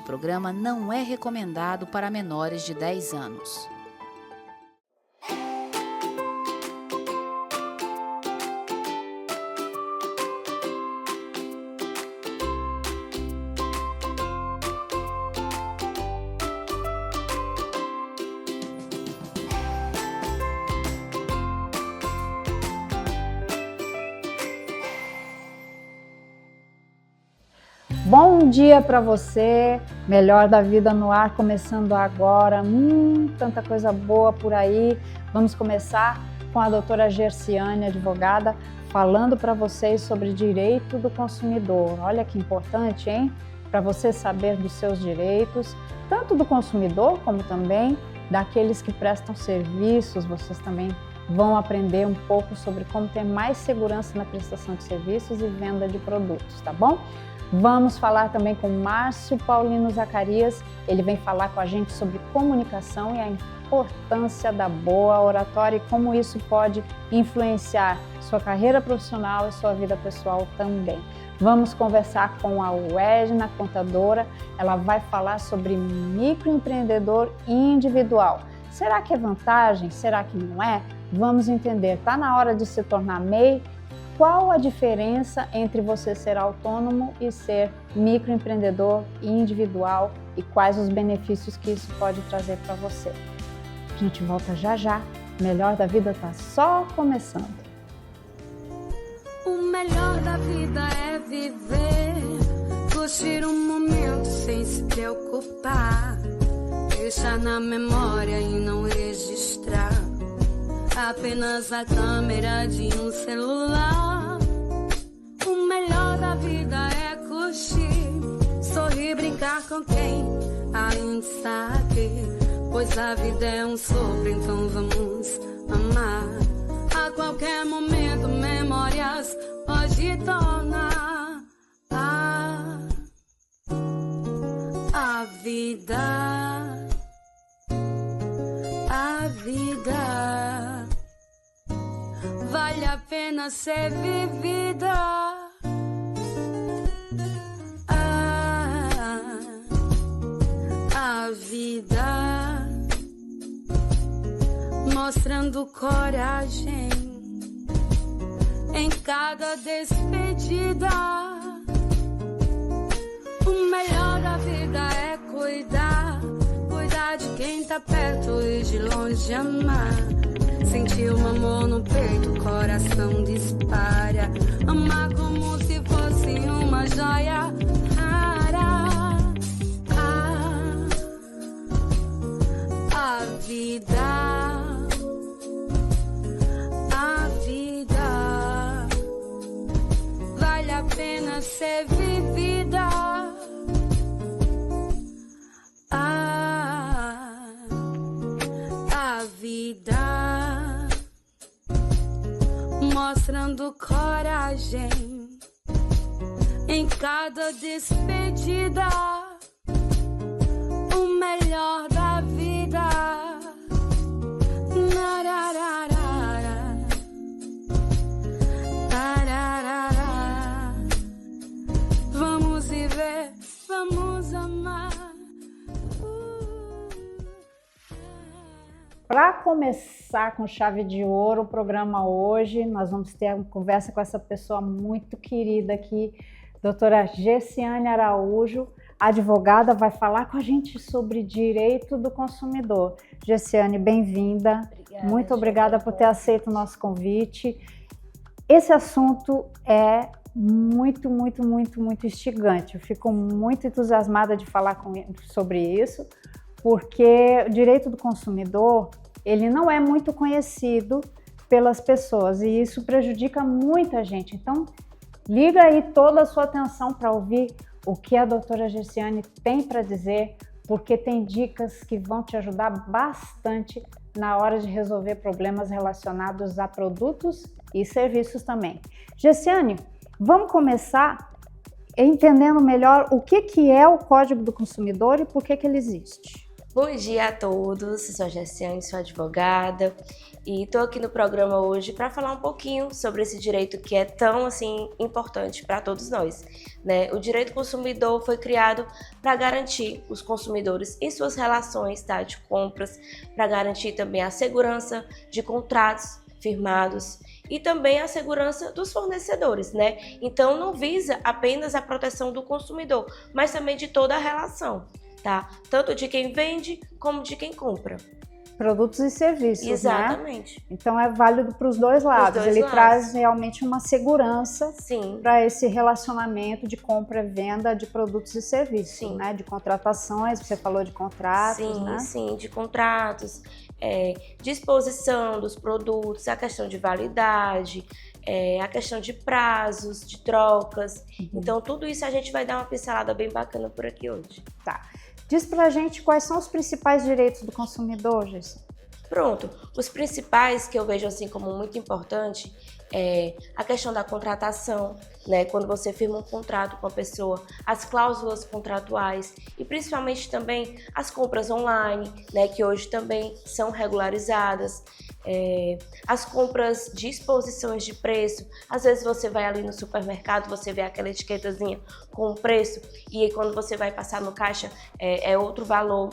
programa não é recomendado para menores de 10 anos. Bom dia para você, Melhor da Vida no ar, começando agora, tanta coisa boa por aí. Vamos começar com a doutora Gerciane, advogada, falando para vocês sobre direito do consumidor. Olha que importante, hein? Para você saber dos seus direitos, tanto do consumidor como também daqueles que prestam serviços. Vocês também vão aprender um pouco sobre como ter mais segurança na prestação de serviços e venda de produtos, tá bom? Vamos falar também com Márcio Paulino Zacarias, ele vem falar com a gente sobre comunicação e a importância da boa oratória e como isso pode influenciar sua carreira profissional e sua vida pessoal também. Vamos conversar com a Edna, contadora, ela vai falar sobre microempreendedor individual. Será que é vantagem? Será que não é? Vamos entender, está na hora de se tornar MEI? Qual a diferença entre você ser autônomo e ser microempreendedor individual e quais os benefícios que isso pode trazer para você? A gente volta já já. Melhor da Vida está só começando. O melhor da vida é viver, curtir um momento sem se preocupar, deixar na memória e não registrar apenas a câmera de um celular. O melhor da vida é curtir, sorrir, brincar com quem ainda está aqui, pois a vida é um sopro, então vamos amar. A qualquer momento memórias pode tornar a vida. A vida vale a pena ser vivida. A vida mostrando coragem em cada despedida. O melhor da vida é cuidar de quem tá perto e de longe amar. Sentir um amor no peito, o coração dispara. Amar como se fosse uma joia rara. A vida vale a pena ser vivida. Mostrando coragem em cada despedida. O melhor da vida. Vamos viver, vamos amar. Para começar com chave de ouro o programa hoje, nós vamos ter uma conversa com essa pessoa muito querida aqui, doutora Gerciane Araújo, advogada, vai falar com a gente sobre direito do consumidor. Gerciane, bem-vinda. Muito obrigada por ter aceito o nosso convite. Esse assunto é muito instigante. Eu fico muito entusiasmada de falar sobre isso, porque o direito do consumidor, ele não é muito conhecido pelas pessoas e isso prejudica muita gente. Então, liga aí toda a sua atenção para ouvir o que a doutora Gerciane tem para dizer, porque tem dicas que vão te ajudar bastante na hora de resolver problemas relacionados a produtos e serviços também. Gerciane, vamos começar entendendo melhor o que é o Código do Consumidor e por que ele existe. Bom dia a todos, eu sou a Gersiane, sou advogada e estou aqui no programa hoje para falar um pouquinho sobre esse direito que é tão importante para todos nós, né? O direito consumidor foi criado para garantir os consumidores em suas relações, tá, de compras, para garantir também a segurança de contratos firmados e também a segurança dos fornecedores, né? Então não visa apenas a proteção do consumidor, mas também de toda a relação, tá? Tanto de quem vende como de quem compra. Produtos e serviços, exatamente, né? Então é válido para os dois lados. Ele traz realmente uma segurança para esse relacionamento de compra e venda de produtos e serviços, né? De contratações, você falou de contratos, né? Sim, de contratos, disposição dos produtos, a questão de validade, a questão de prazos, de trocas. Então tudo isso a gente vai dar uma pincelada bem bacana por aqui hoje. Tá. Diz pra gente quais são os principais direitos do consumidor, Gersiane. Pronto, os principais que eu vejo assim como muito importante é a questão da contratação, né? Quando você firma um contrato com a pessoa, as cláusulas contratuais e principalmente também as compras online, né? Que hoje também são regularizadas. As compras de exposições de preço, às vezes você vai ali no supermercado, você vê aquela etiquetazinha com o preço e aí quando você vai passar no caixa é outro valor.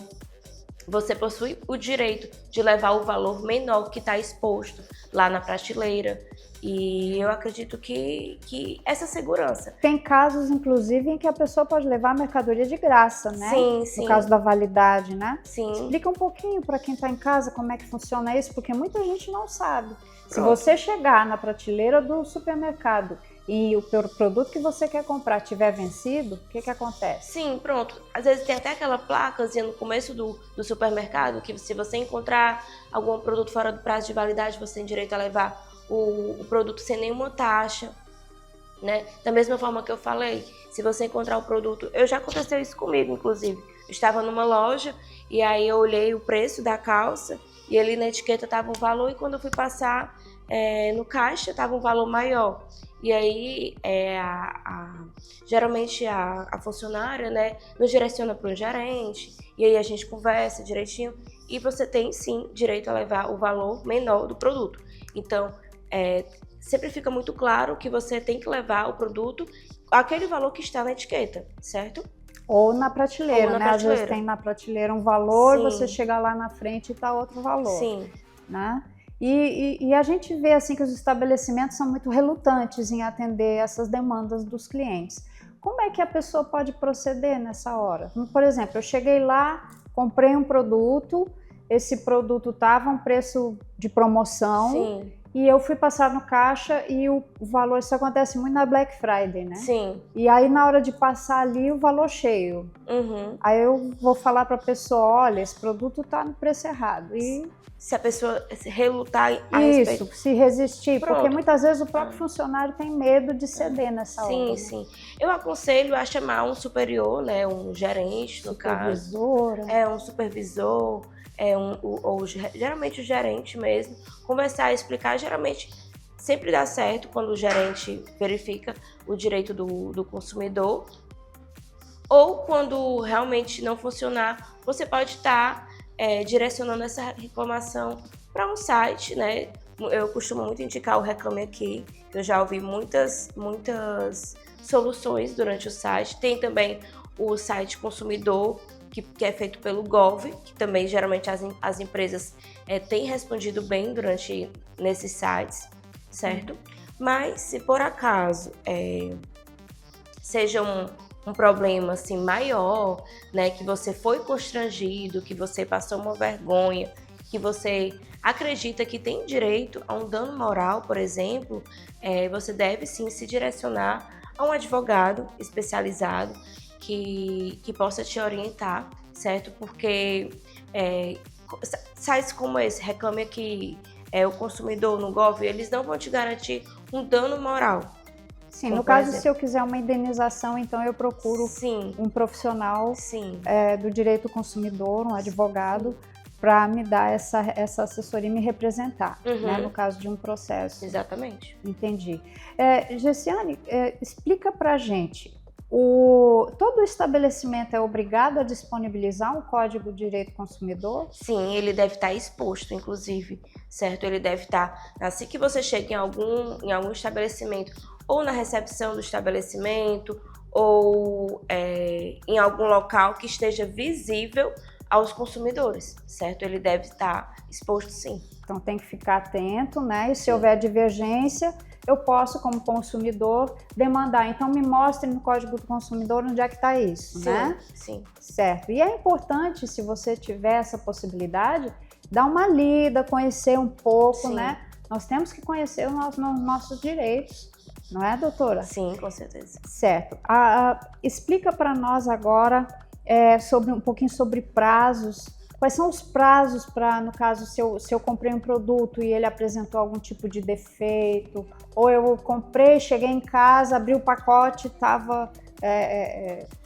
Você possui o direito de levar o valor menor que está exposto lá na prateleira. E eu acredito que essa segurança. Tem casos, inclusive, em que a pessoa pode levar a mercadoria de graça, né? Sim. No caso da validade, né? Sim. Explica um pouquinho para quem está em casa como é que funciona isso, porque muita gente não sabe. Se você chegar na prateleira do supermercado e o produto que você quer comprar tiver vencido, o que acontece? Sim, pronto. Às vezes tem até aquela placazinha no começo do supermercado que se você encontrar algum produto fora do prazo de validade, você tem direito a levar o produto sem nenhuma taxa, né? Da mesma forma que eu falei, se você encontrar o produto... Já aconteceu isso comigo, inclusive. Eu estava numa loja e aí eu olhei o preço da calça e ali na etiqueta estava um valor e quando eu fui passar no caixa estava um valor maior. E aí, geralmente a funcionária, né, nos direciona para um gerente, e aí a gente conversa direitinho, e você tem sim direito a levar o valor menor do produto. Então, sempre fica muito claro que você tem que levar o produto, aquele valor que está na etiqueta, certo? Ou na prateleira, né? Às vezes tem na prateleira um valor, você chega lá na frente e está outro valor. Sim. Né? E a gente vê assim que os estabelecimentos são muito relutantes em atender essas demandas dos clientes. Como é que a pessoa pode proceder nessa hora? Por exemplo, eu cheguei lá, comprei um produto, esse produto estava a um preço de promoção e eu fui passar no caixa e o valor, isso acontece muito na Black Friday, né? Sim. E aí na hora de passar ali o valor cheio. Aí eu vou falar para a pessoa, olha, esse produto está no preço errado. E se a pessoa relutar a respeito. Isso, se resistir, porque muitas vezes o próprio funcionário tem medo de ceder nessa hora. Sim. Eu aconselho a chamar um superior, né, um gerente, no caso. Um supervisor, ou geralmente o gerente mesmo, conversar e explicar. Geralmente sempre dá certo quando o gerente verifica o direito do consumidor. Ou quando realmente não funcionar, você pode estar direcionando essa reclamação para um site, né? Eu costumo muito indicar o Reclame Aqui, que eu já ouvi muitas soluções durante o site. Tem também o site consumidor, que é feito pelo Gov, que também geralmente as empresas têm respondido bem nesses sites, certo? Mas se por acaso seja um problema assim maior, né, que você foi constrangido, que você passou uma vergonha, que você acredita que tem direito a um dano moral, por exemplo, você deve sim se direcionar a um advogado especializado que possa te orientar, certo? Porque sites como esse, Reclame Aqui, o consumidor no Gov, eles não vão te garantir um dano moral. Sim, no caso, se eu quiser uma indenização, então eu procuro um profissional do direito consumidor, um advogado, para me dar essa assessoria e me representar, né, no caso de um processo. Exatamente. Entendi. Gersiane, explica pra gente Todo estabelecimento é obrigado a disponibilizar um código de direito do consumidor? Sim, ele deve estar exposto, inclusive, certo? Ele deve estar, assim que você chega em algum estabelecimento, ou na recepção do estabelecimento, ou em algum local que esteja visível aos consumidores, certo? Ele deve estar exposto, sim. Então tem que ficar atento, né? E se houver divergência, eu posso, como consumidor, demandar. Então me mostre no Código do Consumidor onde é que está isso, Sim, né? Sim. Certo. E é importante, se você tiver essa possibilidade, dar uma lida, conhecer um pouco, né? Nós temos que conhecer os nossos direitos, não é, doutora? Sim, com certeza. Certo. Explica para nós agora um pouquinho sobre prazos. Quais são os prazos para, no caso, se eu comprei um produto e ele apresentou algum tipo de defeito, ou eu comprei, cheguei em casa, abri o pacote, estava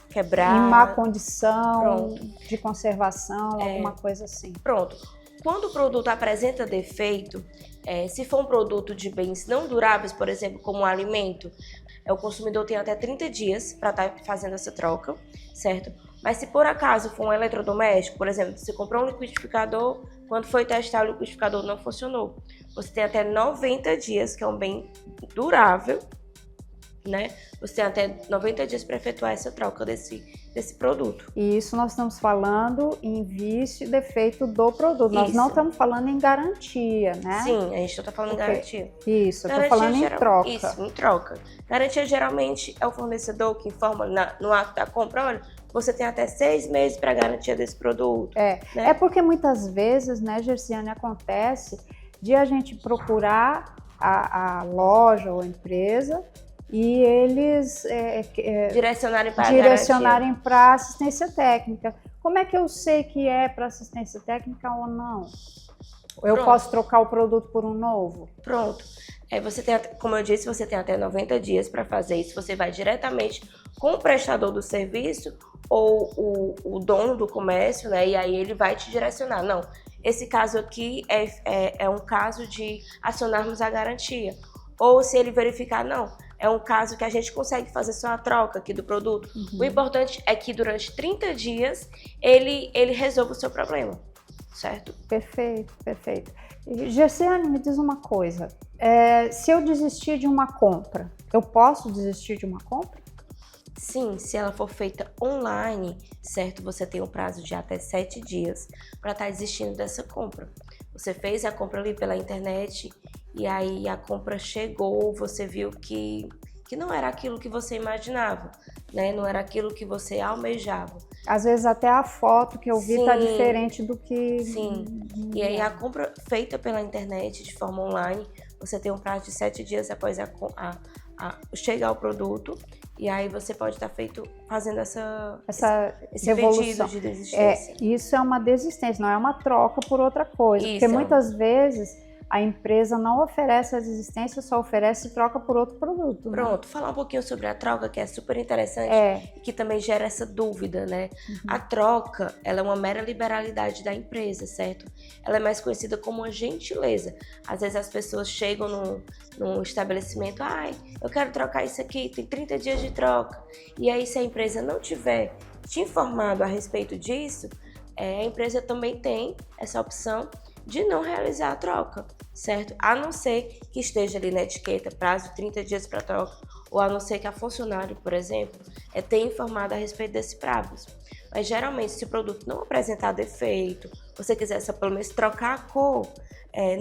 quebrado, em má condição de conservação, alguma coisa assim. Pronto. Quando o produto apresenta defeito, se for um produto de bens não duráveis, por exemplo, como um alimento, o consumidor tem até 30 dias para estar fazendo essa troca, certo? Mas se por acaso for um eletrodoméstico, por exemplo, você comprou um liquidificador, quando foi testar o liquidificador não funcionou. Você tem até 90 dias, que é um bem durável, né? Você tem até 90 dias para efetuar essa troca desse produto. E isso nós estamos falando em vício e defeito do produto. Nós não estamos falando em garantia, né? Sim, a gente não está falando em garantia. Isso, eu estou falando em troca. Isso, em troca. Garantia geralmente é o fornecedor que informa no ato da compra, olha, você tem até 6 meses para garantia desse produto. Né? É porque muitas vezes, né, Gersiane, acontece de a gente procurar a loja ou a empresa e eles direcionarem para assistência técnica. Como é que eu sei que é para assistência técnica ou não? Eu posso trocar o produto por um novo? Pronto. Você tem, como eu disse, você tem até 90 dias para fazer isso. Você vai diretamente com o prestador do serviço ou o dono do comércio, né? E aí ele vai te direcionar. Não, esse caso aqui é um caso de acionarmos a garantia. Ou se ele verificar, não, é um caso que a gente consegue fazer só a troca aqui do produto. O importante é que durante 30 dias ele resolva o seu problema, certo? Perfeito, perfeito. Gersiane, me diz uma coisa, se eu desistir de uma compra, eu posso desistir de uma compra? Sim, se ela for feita online, certo? Você tem um prazo de até 7 dias para estar desistindo dessa compra. Você fez a compra ali pela internet e aí a compra chegou, você viu que não era aquilo que você imaginava, né? Não era aquilo que você almejava. Às vezes até a foto que eu vi está diferente do que... Sim, e aí a compra feita pela internet de forma online, você tem um prazo de 7 dias após chegar o produto, e aí você pode estar fazendo esse pedido de desistência. Isso é uma desistência, não é uma troca por outra coisa. Isso. Porque muitas vezes a empresa não oferece a desistência, só oferece troca por outro produto. Né? Pronto, falar um pouquinho sobre a troca, que é super interessante e que também gera essa dúvida, né? A troca, ela é uma mera liberalidade da empresa, certo? Ela é mais conhecida como uma gentileza. Às vezes as pessoas chegam num estabelecimento, eu quero trocar isso aqui, tem 30 dias de troca. E aí, se a empresa não tiver te informado a respeito disso, a empresa também tem essa opção de não realizar a troca, certo? A não ser que esteja ali na etiqueta prazo de 30 dias para troca, ou a não ser que a funcionária, por exemplo, tenha informado a respeito desse prazo. Mas geralmente, se o produto não apresentar defeito, você quiser só pelo menos trocar a cor,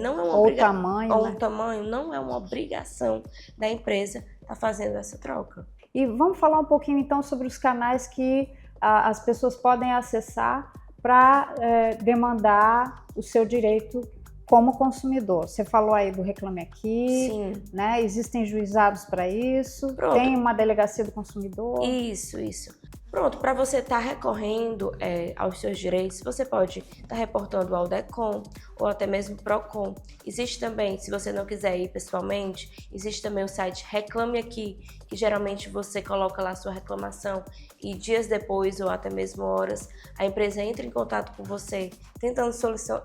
não é uma obrigação. Tamanho, ou né? o tamanho, não é uma obrigação da empresa estar fazendo essa troca. E vamos falar um pouquinho então sobre os canais que as pessoas podem acessar para demandar o seu direito como consumidor. Você falou aí do Reclame Aqui, Sim. Né? Existem juizados para isso, Pronto. Tem uma delegacia do consumidor. Isso. Pronto, para você estar recorrendo aos seus direitos, você pode estar reportando ao DECOM ou até mesmo PROCON. Existe também, se você não quiser ir pessoalmente, existe também o site Reclame Aqui, que geralmente você coloca lá a sua reclamação e dias depois ou até mesmo horas, a empresa entra em contato com você, tentando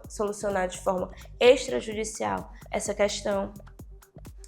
solucionar de forma extrajudicial essa questão,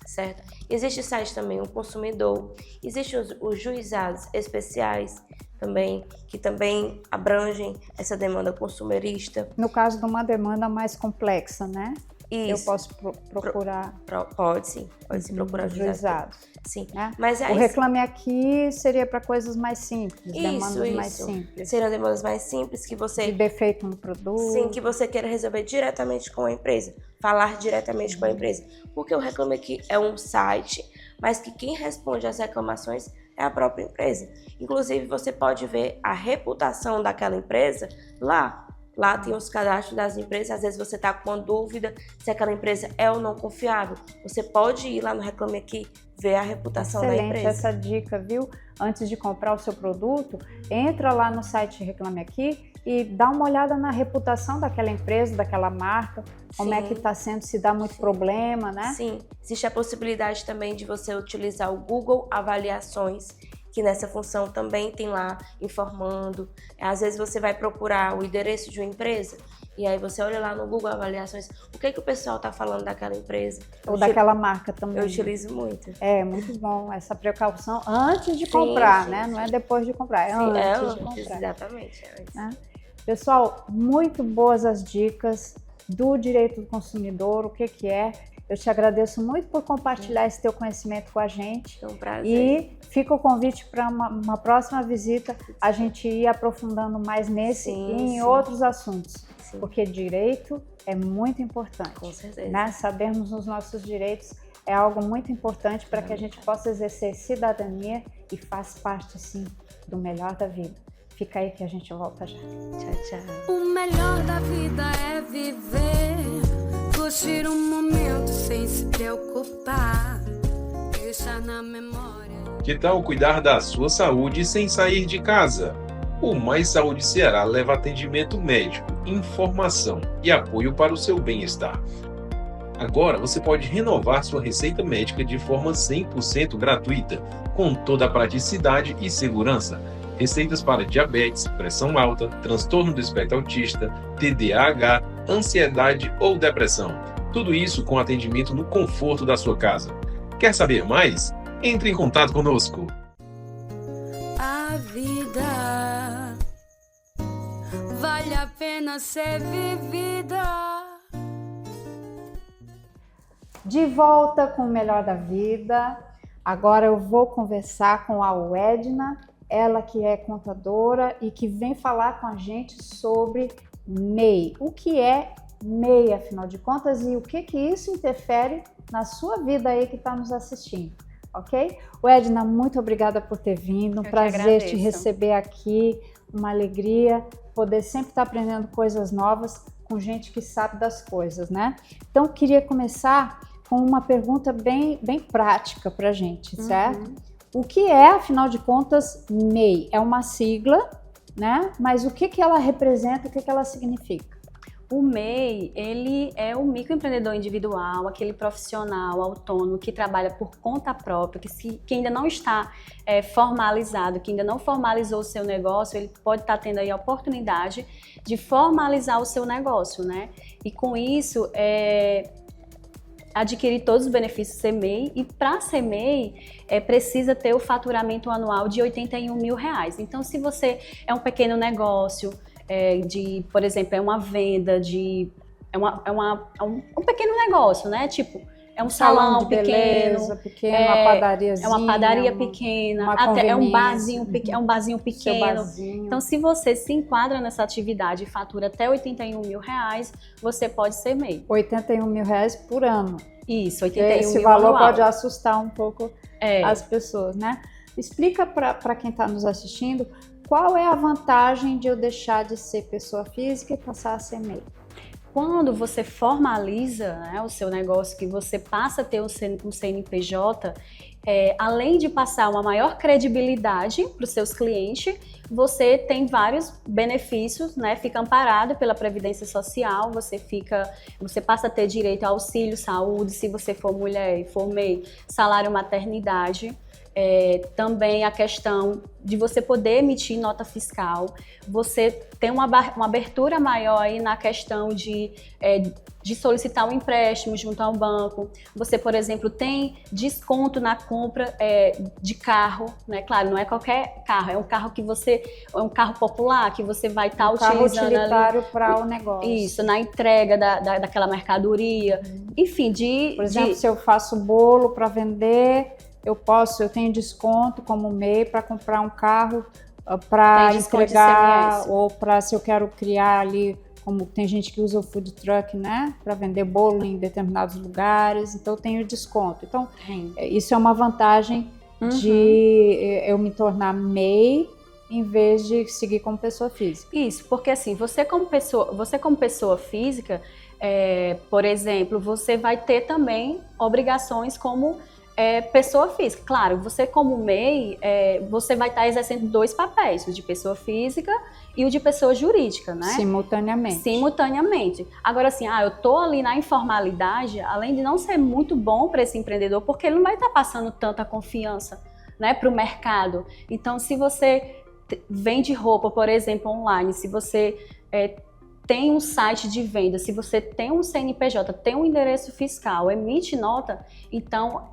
certo? Existe site também, o consumidor, existem os juizados especiais também, que também abrangem essa demanda consumerista. No caso de uma demanda mais complexa, né? Isso. Eu posso procurar... Pode sim procurar juizado. Sim. Né? Mas o Reclame Aqui seria para coisas mais simples, demandas mais simples. Seriam demandas mais simples que você... De defeito no produto. Sim, que você queira resolver diretamente com a empresa. Falar diretamente com a empresa. Porque o Reclame Aqui é um site, mas que quem responde às reclamações é a própria empresa. Inclusive, você pode ver a reputação daquela empresa lá. Lá tem os cadastros das empresas, às vezes você está com uma dúvida se aquela empresa é ou não confiável. Você pode ir lá no Reclame Aqui, ver a reputação da empresa. Excelente essa dica, viu? Antes de comprar o seu produto, entra lá no site Reclame Aqui e dá uma olhada na reputação daquela empresa, daquela marca, como é que está sendo, se dá muito problema, né? Sim, existe a possibilidade também de você utilizar o Google Avaliações, que nessa função também tem lá informando. Às vezes você vai procurar o endereço de uma empresa e aí você olha lá no Google Avaliações o que o pessoal está falando daquela empresa. Ou daquela marca também. Eu utilizo muito. É, muito bom essa precaução antes de comprar, né? Não é depois de comprar, é antes de comprar. Exatamente. Antes. Né? Pessoal, muito boas as dicas do direito do consumidor, o que é. Eu te agradeço muito por compartilhar esse teu conhecimento com a gente. É um prazer. E fica o convite para uma próxima visita, a gente ir aprofundando mais nesse e em outros assuntos. Sim. Porque direito é muito importante. Com certeza. Né? Sabermos os nossos direitos é algo muito importante para que a gente possa exercer cidadania e faz parte, sim, do melhor da vida. Fica aí que a gente volta já. Tchau, tchau. O melhor da vida é viver, curtir um momento sem se preocupar, deixar na memória. Que tal cuidar da sua saúde sem sair de casa? O Mais Saúde Ceará leva atendimento médico, informação e apoio para o seu bem-estar. Agora você pode renovar sua receita médica de forma 100% gratuita, com toda a praticidade e segurança. Receitas para diabetes, pressão alta, transtorno do espectro autista, TDAH, ansiedade ou depressão. Tudo isso com atendimento no conforto da sua casa. Quer saber mais? Entre em contato conosco. A vida vale a pena ser vivida. De volta com o melhor da vida. Agora eu vou conversar com a Edna, ela que é contadora e que vem falar com a gente sobre MEI. O que é MEI, afinal de contas, e o que isso interfere na sua vida aí que está nos assistindo, ok? Edna, muito obrigada por ter vindo, um prazer te receber aqui, uma alegria poder sempre estar aprendendo coisas novas com gente que sabe das coisas, né? Então, queria começar com uma pergunta bem prática para a gente, certo? O que é, afinal de contas, MEI? É uma sigla, né? Mas o que ela representa, o que ela significa? O MEI, ele é o microempreendedor individual, aquele profissional autônomo que trabalha por conta própria, que ainda não está formalizado, que ainda não formalizou o seu negócio, ele pode estar tendo aí a oportunidade de formalizar o seu negócio, né? E com isso, adquirir todos os benefícios de ser MEI, e para ser MEI precisa ter o faturamento anual de R$81 mil. Então, se você é um pequeno negócio, por exemplo, é uma venda de... um pequeno negócio, né? Tipo, é um salão de beleza, pequeno, uma padariazinha. É uma padaria pequena, até é um barzinho pequeno. Então, se você se enquadra nessa atividade e fatura até R$81 mil, você pode ser MEI. R$81 mil por ano. Isso, 81 mil Esse valor anual. pode assustar um pouco as pessoas, né? Explica para quem está nos assistindo qual é a vantagem de eu deixar de ser pessoa física e passar a ser MEI. Quando você formaliza, né, o seu negócio, que você passa a ter um CNPJ, além de passar uma maior credibilidade para os seus clientes, você tem vários benefícios, né? Fica amparado pela Previdência Social, você passa a ter direito a auxílio, saúde, se você for mulher e for MEI, salário maternidade. também a questão de você poder emitir nota fiscal, você tem uma abertura maior aí na questão de solicitar um empréstimo junto ao banco. Você, por exemplo, tem desconto na compra de carro, né? Claro, não é qualquer carro, é um carro que é um carro popular que você vai estar utilizando carro utilitário para o negócio. Isso, na entrega daquela mercadoria, enfim, por exemplo, se eu faço bolo para vender, eu tenho desconto como MEI para comprar um carro para entregar, ou para, se eu quero criar ali, como tem gente que usa o food truck, né, para vender bolo em determinados lugares, então eu tenho desconto. Então, isso é uma vantagem de eu me tornar MEI em vez de seguir como pessoa física. Isso, porque assim, você como pessoa física, por exemplo, você vai ter também obrigações como pessoa física. Claro, você como MEI, você vai estar exercendo 2 papéis, o de pessoa física e o de pessoa jurídica, né? Simultaneamente. Agora assim, eu tô ali na informalidade, além de não ser muito bom para esse empreendedor, porque ele não vai estar passando tanta confiança, né, para o mercado. Então, se você vende roupa, por exemplo, online, se você tem um site de venda, se você tem um CNPJ, tem um endereço fiscal, emite nota, então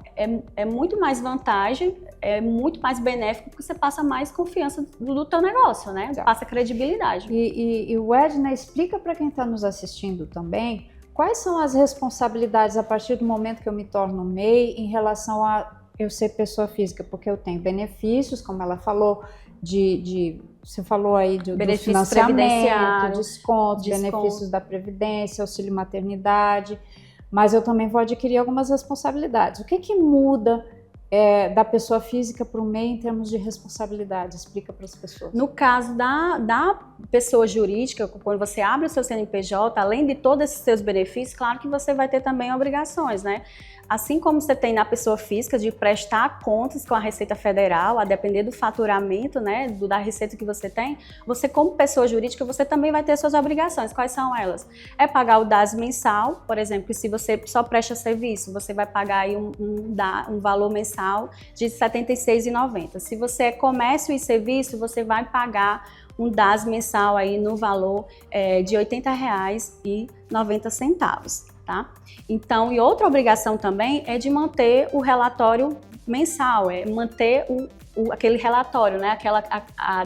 é muito mais vantagem, é muito mais benéfico, porque você passa mais confiança do teu negócio, né? Passa credibilidade. E o Edna, explica para quem está nos assistindo também, quais são as responsabilidades a partir do momento que eu me torno MEI em relação a eu ser pessoa física, porque eu tenho benefícios, como ela falou, você falou aí do financiamento, descontos, benefícios da Previdência, auxílio maternidade, mas eu também vou adquirir algumas responsabilidades. O que muda da pessoa física para o MEI em termos de responsabilidade? Explica para as pessoas. No caso da pessoa jurídica, quando você abre o seu CNPJ, além de todos esses seus benefícios, claro que você vai ter também obrigações, né? Assim como você tem na pessoa física de prestar contas com a Receita Federal, a depender do faturamento, né, da receita que você tem, você como pessoa jurídica, você também vai ter suas obrigações. Quais são elas? É pagar o DAS mensal, por exemplo, se você só presta serviço, você vai pagar aí um valor mensal de R$ 76,90. Se você é comércio e serviço, você vai pagar um DAS mensal aí no valor de R$ 80,90. Tá? Então, e outra obrigação também é de manter o relatório mensal, manter aquele relatório, né?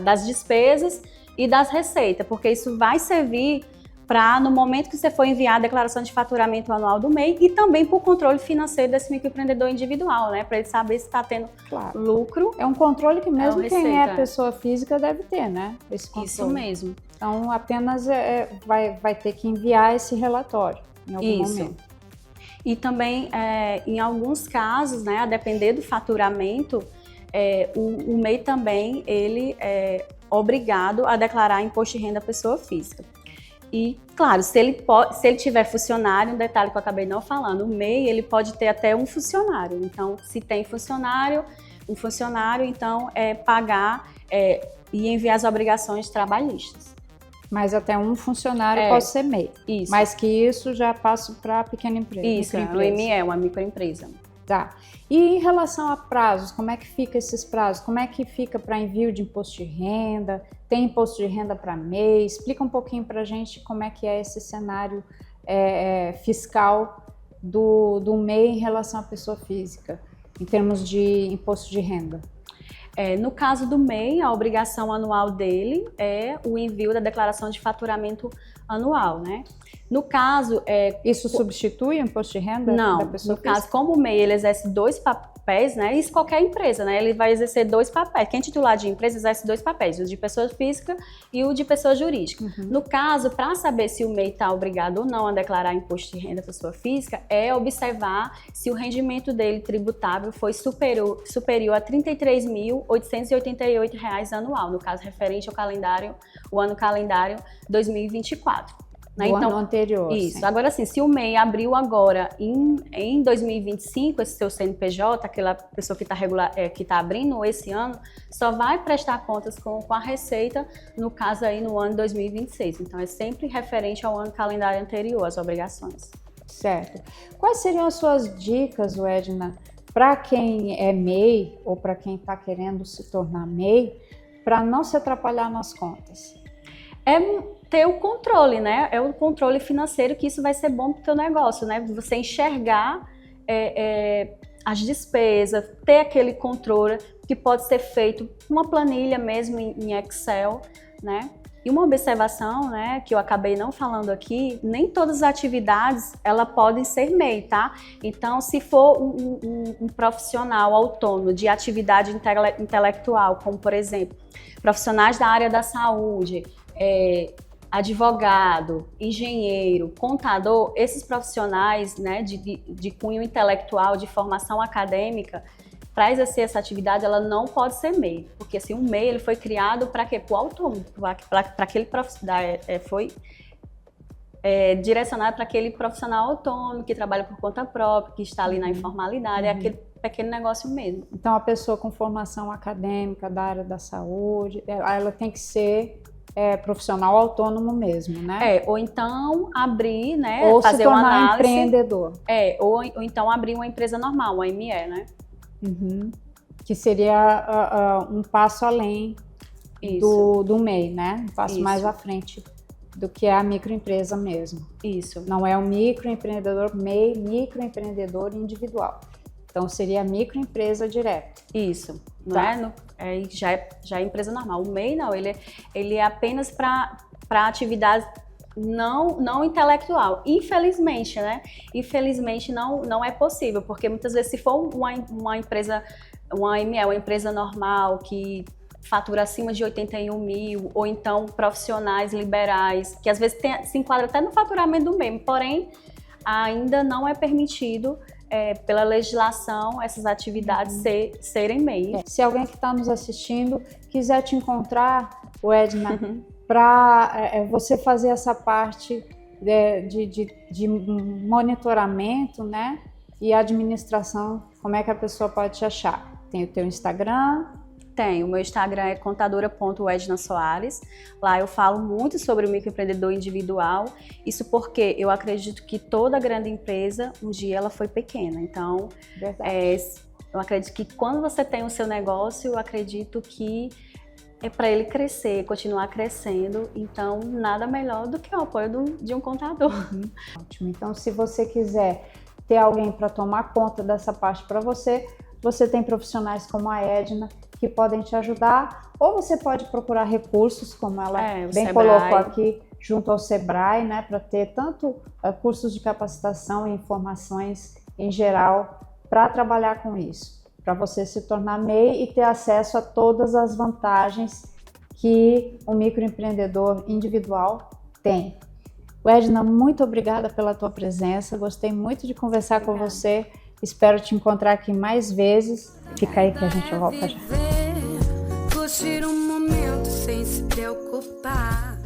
Das despesas e das receitas, porque isso vai servir para, no momento que você for enviar a declaração de faturamento anual do MEI, e também para o controle financeiro desse microempreendedor individual, né? Para ele saber se está tendo lucro. É um controle que mesmo quem é pessoa física deve ter, né? Esse controle. Isso mesmo. Então, apenas vai ter que enviar esse relatório. Em algum momento. E também, em alguns casos, né, a depender do faturamento, o MEI também ele é obrigado a declarar imposto de renda à pessoa física. E, claro, se ele tiver funcionário, um detalhe que eu acabei não falando, o MEI ele pode ter até um funcionário. Então, se tem um funcionário, então pagar e enviar as obrigações trabalhistas. Mas até um funcionário pode ser MEI. Isso. Mas que isso já passa para pequena empresa. Isso, o ME, uma microempresa. Tá. E em relação a prazos, como é que fica esses prazos? Como é que fica para envio de imposto de renda? Tem imposto de renda para MEI? Explica um pouquinho para a gente como é que é esse cenário fiscal do MEI em relação à pessoa física, em termos de imposto de renda. No caso do MEI, a obrigação anual dele é o envio da declaração de faturamento anual, né? No caso... Isso substitui o imposto de renda da pessoa física? No caso, como o MEI ele exerce 2 papéis, né? Isso qualquer empresa, né? Ele vai exercer 2 papéis. Quem é titular de empresa exerce 2 papéis, o de pessoa física e o de pessoa jurídica. No caso, para saber se o MEI está obrigado ou não a declarar imposto de renda à pessoa física, é observar se o rendimento dele tributável foi superior a R$ 33.888 anual, no caso referente ao ano calendário 2024. Né? Ano anterior. Isso. Sim. Agora, assim, se o MEI abriu agora em 2025, esse seu CNPJ, aquela pessoa que está abrindo esse ano, só vai prestar contas com a Receita, no caso aí no ano 2026. Então, é sempre referente ao ano calendário anterior, as obrigações. Certo. Quais seriam as suas dicas, Edna, para quem é MEI ou para quem está querendo se tornar MEI, para não se atrapalhar nas contas? É ter o controle, né? É o controle financeiro, que isso vai ser bom para o teu negócio, né? Você enxergar as despesas, ter aquele controle que pode ser feito uma planilha mesmo em Excel, né? E uma observação, né, que eu acabei não falando aqui, nem todas as atividades elas podem ser MEI, tá? Então, se for um profissional autônomo de atividade intelectual, como por exemplo, profissionais da área da saúde, advogado, engenheiro, contador, esses profissionais, né, de cunho intelectual, de formação acadêmica, para exercer essa atividade, ela não pode ser MEI, porque assim, o MEI ele foi criado para quê? Para o autônomo, para aquele profissional, foi direcionado para aquele profissional autônomo que trabalha por conta própria, que está ali na informalidade, é aquele pequeno negócio mesmo. Então, a pessoa com formação acadêmica da área da saúde, ela tem que ser profissional autônomo mesmo, né? Ou então abrir, né? Ou fazer se tornar uma análise, empreendedor. Ou então abrir uma empresa normal, uma ME, né? Que seria um passo além do MEI, né? Um passo mais à frente do que é a microempresa mesmo. Isso. Não é o microempreendedor MEI, microempreendedor individual. Então seria microempresa direto. Isso. Tá. Não é? Já é empresa normal. O MEI não, ele é apenas para atividades não intelectual. Infelizmente, né? Infelizmente não é possível, porque muitas vezes se for uma empresa, uma ME, uma empresa normal que fatura acima de 81 mil, ou então profissionais liberais, que às vezes se enquadra até no faturamento do mesmo, porém ainda não é permitido pela legislação essas atividades serem MEI. Se alguém que está nos assistindo quiser te encontrar, Edna, para você fazer essa parte de monitoramento, né, e administração, como é que a pessoa pode te achar? Tem o teu Instagram? Tem, o meu Instagram é contadora.ednasoares. Lá eu falo muito sobre o microempreendedor individual. Isso porque eu acredito que toda grande empresa, um dia ela foi pequena. Então, eu acredito que quando você tem o seu negócio, eu acredito que é para ele crescer, continuar crescendo. Então, nada melhor do que o apoio de um contador. Ótimo. Então, se você quiser ter alguém para tomar conta dessa parte para você, você tem profissionais como a Edna que podem te ajudar, ou você pode procurar recursos, como ela bem colocou aqui, junto ao Sebrae, né, para ter tanto cursos de capacitação e informações em geral para trabalhar com isso, para você se tornar MEI e ter acesso a todas as vantagens que o microempreendedor individual tem. Edna, muito obrigada pela tua presença, gostei muito de conversar com você, espero te encontrar aqui mais vezes. Fica aí que a gente volta já. Curtir um momento sem se preocupar.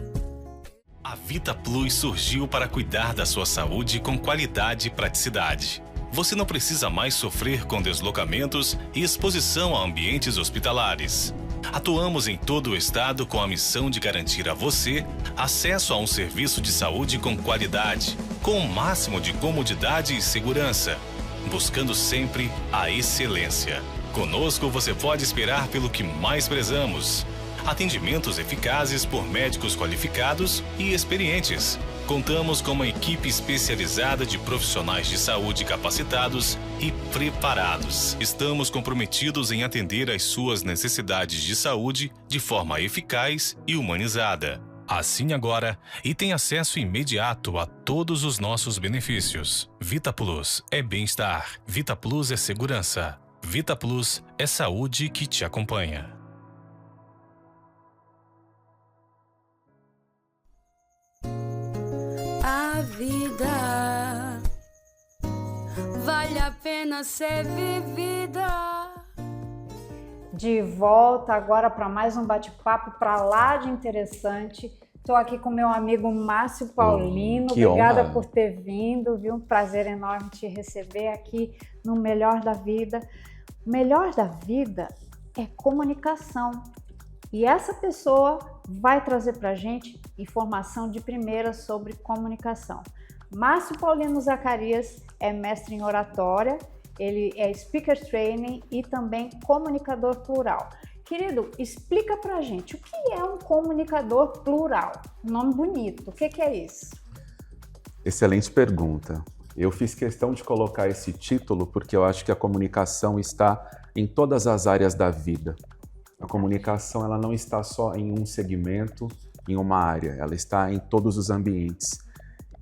A Vita Plus surgiu para cuidar da sua saúde com qualidade e praticidade. Você não precisa mais sofrer com deslocamentos e exposição a ambientes hospitalares. Atuamos em todo o estado com a missão de garantir a você acesso a um serviço de saúde com qualidade, com o máximo de comodidade e segurança, buscando sempre a excelência. Conosco você pode esperar pelo que mais prezamos. Atendimentos eficazes por médicos qualificados e experientes. Contamos com uma equipe especializada de profissionais de saúde capacitados e preparados. Estamos comprometidos em atender às suas necessidades de saúde de forma eficaz e humanizada. Assine agora e tenha acesso imediato a todos os nossos benefícios. Vita Plus é bem-estar. Vita Plus é segurança. Vita Plus é saúde que te acompanha. A vida vale a pena ser vivida. De volta agora para mais um bate-papo para lá de interessante. Estou aqui com meu amigo Márcio Paulino. Obrigada por ter vindo, viu? Um prazer enorme te receber aqui no Melhor da Vida. O melhor da vida é comunicação. E essa pessoa vai trazer para a gente informação de primeira sobre comunicação. Márcio Paulino Zacarias é mestre em oratória, ele é Speaker Training e também comunicador plural. Querido, explica pra gente o que é um comunicador plural. Um nome bonito, o que é isso? Excelente pergunta. Eu fiz questão de colocar esse título porque eu acho que a comunicação está em todas as áreas da vida. A comunicação ela não está só em um segmento, em uma área, ela está em todos os ambientes.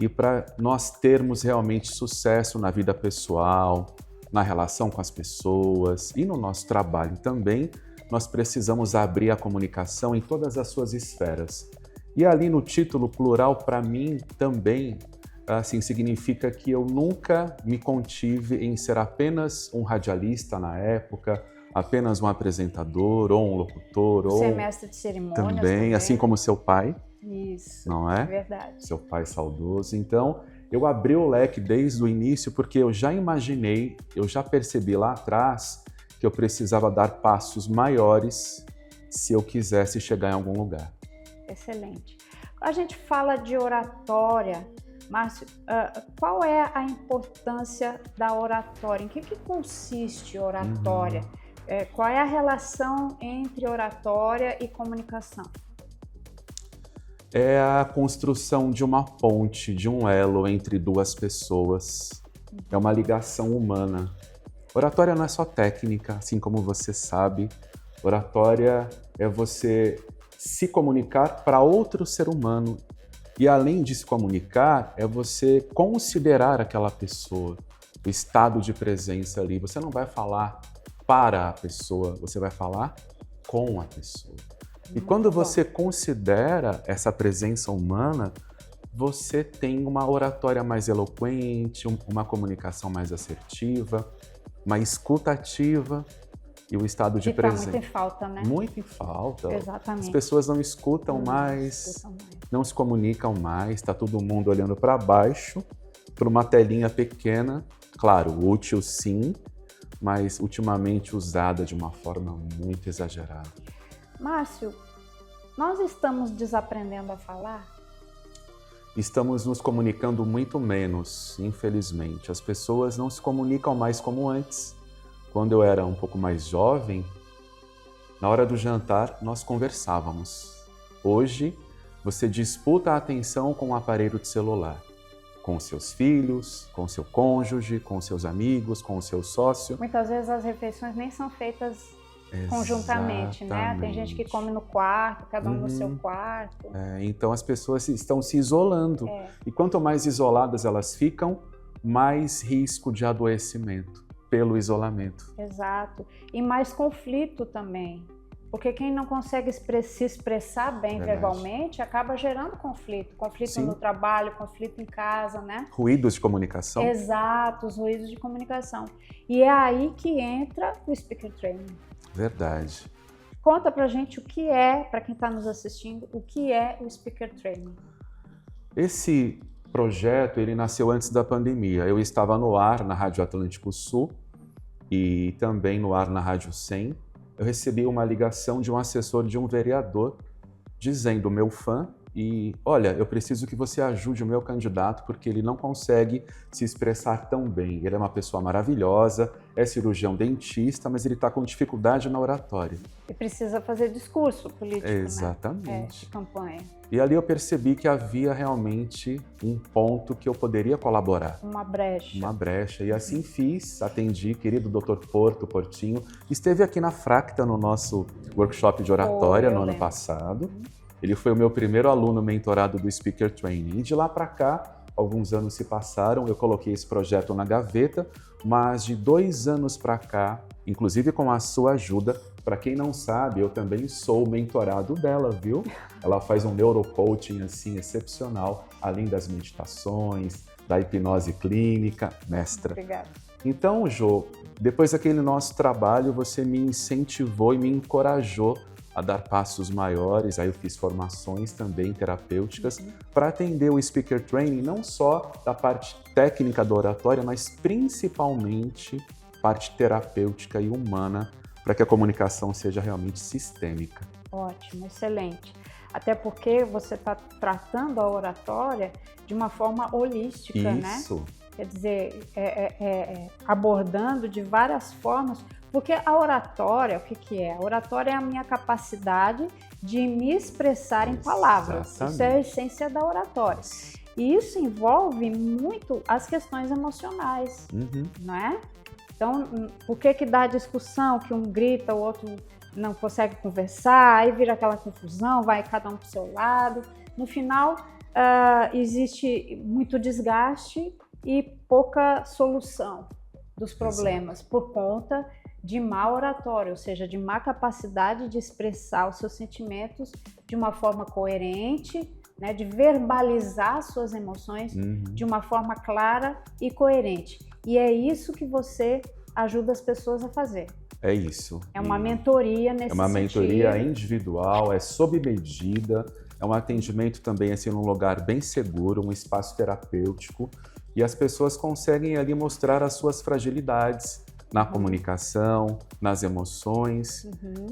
E para nós termos realmente sucesso na vida pessoal, na relação com as pessoas e no nosso trabalho também, nós precisamos abrir a comunicação em todas as suas esferas. E ali no título plural, para mim, também assim, significa que eu nunca me contive em ser apenas um radialista na época, apenas um apresentador ou um locutor. Você é mestre de cerimônias também, assim como seu pai. Isso, não é? Verdade. Seu pai saudoso. Então, eu abri o leque desde o início porque eu já imaginei, eu já percebi lá atrás que eu precisava dar passos maiores se eu quisesse chegar em algum lugar. Excelente. A gente fala de oratória, Márcio, qual é a importância da oratória? Em que consiste oratória? Qual é a relação entre oratória e comunicação? É a construção de uma ponte, de um elo entre duas pessoas. É uma ligação humana. Oratória não é só técnica, assim como você sabe. Oratória é você se comunicar para outro ser humano. E além de se comunicar, é você considerar aquela pessoa, o estado de presença ali. Você não vai falar para a pessoa, você vai falar com a pessoa. E quando você considera essa presença humana, você tem uma oratória mais eloquente, uma comunicação mais assertiva, uma escuta ativa e o estado de presença. Muito em falta, né? Muito em falta. Exatamente. As pessoas não escutam mais, não se comunicam mais, está todo mundo olhando para baixo, para uma telinha pequena, claro, útil sim, mas ultimamente usada de uma forma muito exagerada. Márcio, nós estamos desaprendendo a falar? Estamos nos comunicando muito menos, infelizmente. As pessoas não se comunicam mais como antes. Quando eu era um pouco mais jovem, na hora do jantar, nós conversávamos. Hoje, você disputa a atenção com o aparelho de celular. Com seus filhos, com seu cônjuge, com seus amigos, com o seu sócio. Muitas vezes as refeições nem são feitas conjuntamente, né? Tem gente que come no quarto, cada um no seu quarto. Então as pessoas estão se isolando. E quanto mais isoladas elas ficam, mais risco de adoecimento pelo isolamento. Exato. E mais conflito também. Porque quem não consegue se expressar bem verbalmente acaba gerando conflito. Conflito no trabalho, conflito em casa, né? Ruídos de comunicação. Exato, os ruídos de comunicação. E é aí que entra o Speaker Training. Verdade. Conta pra gente o que é, para quem está nos assistindo, o que é o Speaker Training. Esse projeto, ele nasceu antes da pandemia. Eu estava no ar na Rádio Atlântico Sul e também no ar na Rádio 100. Eu recebi uma ligação de um assessor de um vereador dizendo, meu fã, e olha, eu preciso que você ajude o meu candidato porque ele não consegue se expressar tão bem. Ele é uma pessoa maravilhosa, é cirurgião dentista, mas ele está com dificuldade na oratória. E precisa fazer discurso político, exatamente, de campanha. E ali eu percebi que havia realmente um ponto que eu poderia colaborar. Uma brecha. Uma brecha. E assim fiz, atendi, querido Dr. Portinho. Esteve aqui na Fracta no nosso workshop de oratória no ano passado. Ele foi o meu primeiro aluno mentorado do Speaker Training. E de lá para cá, alguns anos se passaram, eu coloquei esse projeto na gaveta, mas de 2 anos para cá, inclusive com a sua ajuda, para quem não sabe, eu também sou mentorado dela, viu? Ela faz um neurocoaching assim excepcional, além das meditações, da hipnose clínica, mestra. Obrigada. Então, Jô, depois daquele nosso trabalho, você me incentivou e me encorajou a dar passos maiores. Aí eu fiz formações também terapêuticas para atender o Speaker Training, não só da parte técnica da oratória, mas principalmente parte terapêutica e humana, para que a comunicação seja realmente sistêmica. Ótimo, excelente. Até porque você está tratando a oratória de uma forma holística, né? Isso. quer dizer, abordando de várias formas, porque a oratória, o que é? A oratória é a minha capacidade de me expressar em palavras. Exatamente. Isso é a essência da oratória. E isso envolve muito as questões emocionais, não é? Então, por que dá discussão, que um grita, o outro não consegue conversar, aí vira aquela confusão, vai cada um para o seu lado. No final, existe muito desgaste e pouca solução dos problemas por conta de má oratória, ou seja, de má capacidade de expressar os seus sentimentos de uma forma coerente, né, de verbalizar suas emoções de uma forma clara e coerente. E é isso que você ajuda as pessoas a fazer. É isso. É uma mentoria nesse sentido. É uma mentoria individual, é sob medida, é um atendimento também assim num lugar bem seguro, um espaço terapêutico, e as pessoas conseguem ali mostrar as suas fragilidades na comunicação, nas emoções.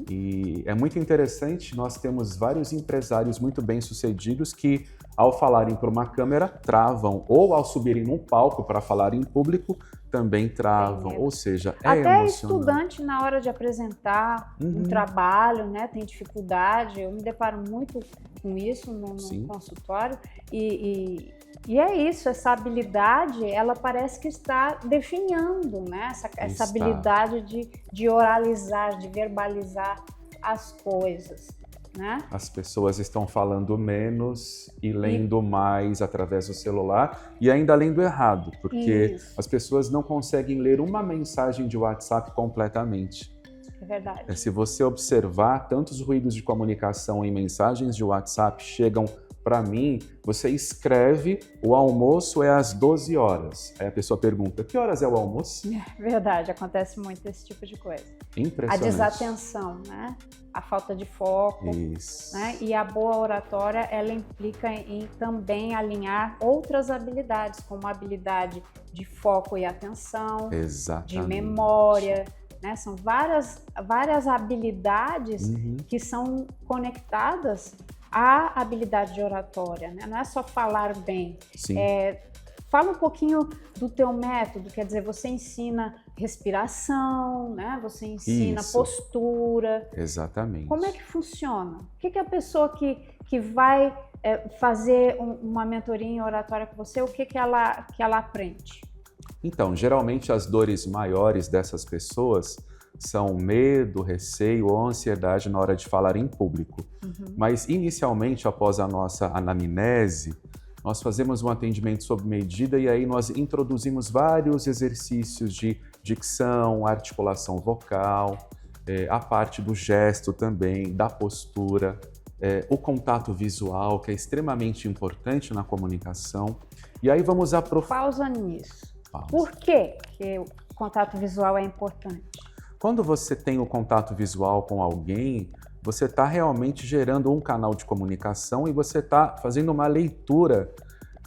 E é muito interessante, nós temos vários empresários muito bem-sucedidos que, ao falarem para uma câmera, travam, ou ao subirem num palco para falar em público, também travam, ou seja, é até emocionante. Estudante, na hora de apresentar um trabalho, né, tem dificuldade, eu me deparo muito com isso no consultório, e é isso, essa habilidade, ela parece que está definhando, né, essa habilidade de oralizar, de verbalizar as coisas. Né? As pessoas estão falando menos e lendo mais através do celular e ainda lendo errado, porque as pessoas não conseguem ler uma mensagem de WhatsApp completamente. É verdade. Se você observar, tantos ruídos de comunicação em mensagens de WhatsApp chegam para mim, você escreve o almoço é às 12 horas. Aí a pessoa pergunta, que horas é o almoço? É verdade, acontece muito esse tipo de coisa. Impressionante. A desatenção, né? A falta de foco. Isso. Né? E a boa oratória, ela implica em também alinhar outras habilidades, como a habilidade de foco e atenção, de memória, né? São várias habilidades que são conectadas à habilidade de oratória, né? Não é só falar bem. Fala um pouquinho do teu método, quer dizer, você ensina respiração, né? Você ensina postura. Exatamente. Como é que funciona? O que a pessoa que vai fazer uma mentoria em oratória com você, o que ela aprende? Então, geralmente as dores maiores dessas pessoas são medo, receio ou ansiedade na hora de falar em público. Mas, inicialmente, após a nossa anamnese, nós fazemos um atendimento sob medida e aí nós introduzimos vários exercícios de dicção, articulação vocal, a parte do gesto também, da postura, o contato visual, que é extremamente importante na comunicação. E aí vamos aprofundar. Pausa nisso. Por que o contato visual é importante? Quando você tem o contato visual com alguém, você está realmente gerando um canal de comunicação e você está fazendo uma leitura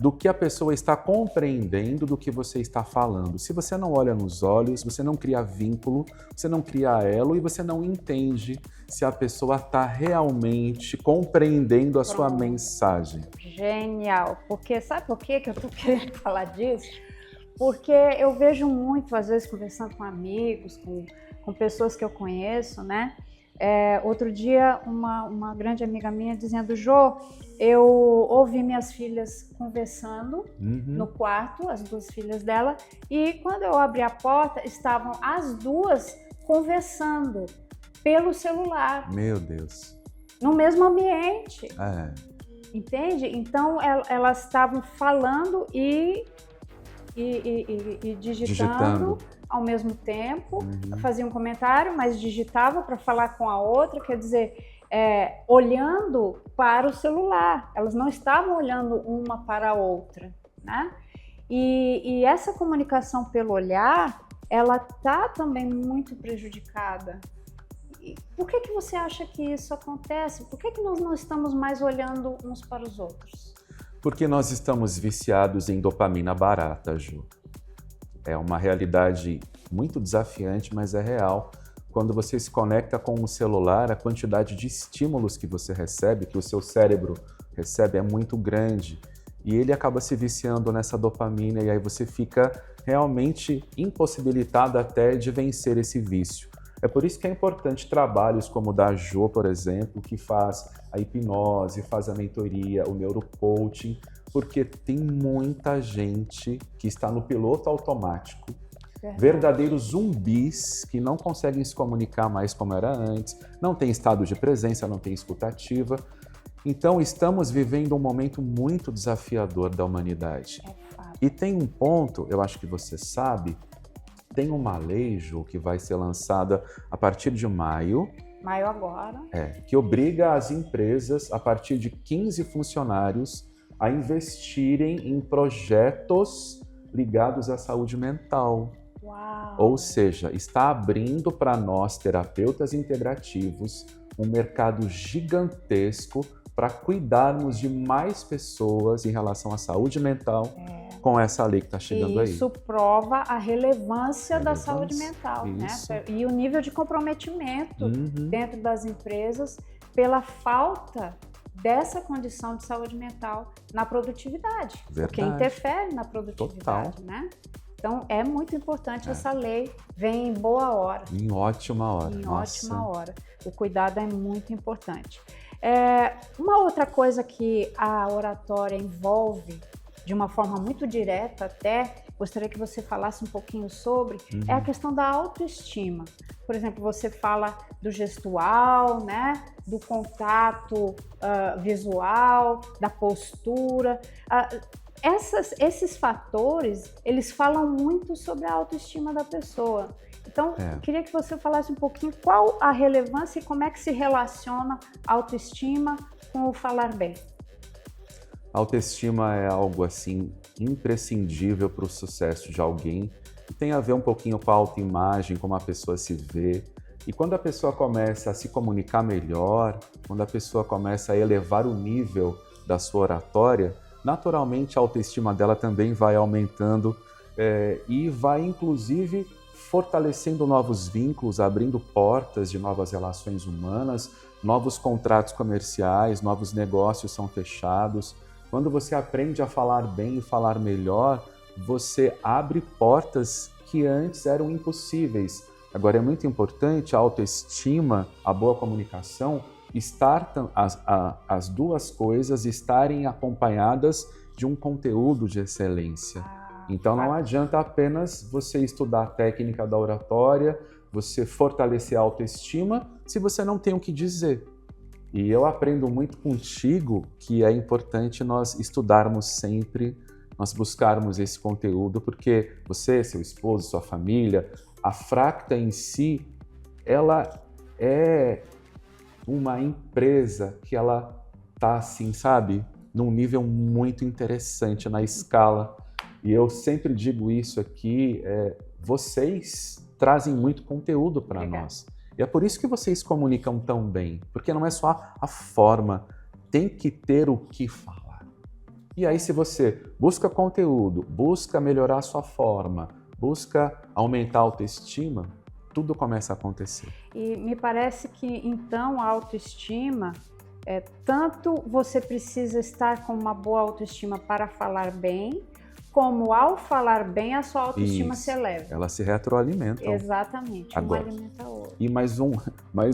do que a pessoa está compreendendo do que você está falando. Se você não olha nos olhos, você não cria vínculo, você não cria elo e você não entende se a pessoa está realmente compreendendo a sua mensagem. Genial! Porque sabe por que eu estou querendo falar disso? Porque eu vejo muito, às vezes, conversando com amigos, com pessoas que eu conheço, né? Outro dia, uma grande amiga minha dizendo, Jô, eu ouvi minhas filhas conversando no quarto, as duas filhas dela, e quando eu abri a porta, estavam as duas conversando pelo celular. Meu Deus. No mesmo ambiente. Entende? Então, elas estavam falando e digitando ao mesmo tempo, fazia um comentário, mas digitava para falar com a outra, quer dizer, olhando para o celular, elas não estavam olhando uma para a outra, né? E essa comunicação pelo olhar, ela está também muito prejudicada. Por que você acha que isso acontece? Por que nós não estamos mais olhando uns para os outros? Porque nós estamos viciados em dopamina barata, Ju. É uma realidade muito desafiante, mas é real. Quando você se conecta com o celular, a quantidade de estímulos que você recebe, que o seu cérebro recebe, é muito grande. e ele acaba se viciando nessa dopamina e aí você fica realmente impossibilitado até de vencer esse vício. É por isso que é importante trabalhos como o da Jo, por exemplo, que faz a hipnose, faz a mentoria, o neurocoaching, porque tem muita gente que está no piloto automático, verdadeiros zumbis que não conseguem se comunicar mais como era antes, não tem estado de presença, não tem escutativa. Então, estamos vivendo um momento muito desafiador da humanidade. E tem um ponto, eu acho que você sabe, tem uma lei, Ju, que vai ser lançada a partir de maio. Maio agora. Que obriga as empresas, a partir de 15 funcionários, a investirem em projetos ligados à saúde mental. Uau. Ou seja, está abrindo para nós, terapeutas integrativos, um mercado gigantesco para cuidarmos de mais pessoas em relação à saúde mental com essa lei que está chegando aí. Isso prova a relevância da saúde mental, né? E o nível de comprometimento dentro das empresas pela falta dessa condição de saúde mental na produtividade, porque interfere na produtividade, né? Então, é muito importante essa lei, vem em boa hora. Em ótima hora. Em ótima hora. O cuidado é muito importante. Uma outra coisa que a oratória envolve, de uma forma muito direta até, gostaria que você falasse um pouquinho sobre, é a questão da autoestima. Por exemplo, você fala do gestual, né? Do contato visual, da postura. Esses fatores, eles falam muito sobre a autoestima da pessoa. Então, eu queria que você falasse um pouquinho qual a relevância e como é que se relaciona a autoestima com o falar bem. A autoestima é algo, assim, imprescindível para o sucesso de alguém. Tem a ver um pouquinho com a autoimagem, como a pessoa se vê. E quando a pessoa começa a se comunicar melhor, quando a pessoa começa a elevar o nível da sua oratória, naturalmente a autoestima dela também vai aumentando e vai, inclusive, fortalecendo novos vínculos, abrindo portas de novas relações humanas, novos contratos comerciais, novos negócios são fechados. Quando você aprende a falar bem e falar melhor, você abre portas que antes eram impossíveis. Agora, é muito importante a autoestima, a boa comunicação, as duas coisas estarem acompanhadas de um conteúdo de excelência. Então, não adianta apenas você estudar a técnica da oratória, você fortalecer a autoestima, se você não tem o que dizer. E eu aprendo muito contigo que é importante nós estudarmos sempre, nós buscarmos esse conteúdo, porque você, seu esposo, sua família, a Fracta em si, ela é uma empresa que ela tá assim, sabe, num nível muito interessante na escala. E eu sempre digo isso aqui, vocês trazem muito conteúdo para nós. E é por isso que vocês comunicam tão bem, porque não é só a forma, tem que ter o que falar. E aí, se você busca conteúdo, busca melhorar a sua forma, busca aumentar a autoestima, tudo começa a acontecer. E me parece que, então, a autoestima, tanto você precisa estar com uma boa autoestima para falar bem, como ao falar bem, a sua autoestima se eleva. Ela se retroalimenta. Exatamente, agora, um alimenta o outro. E mais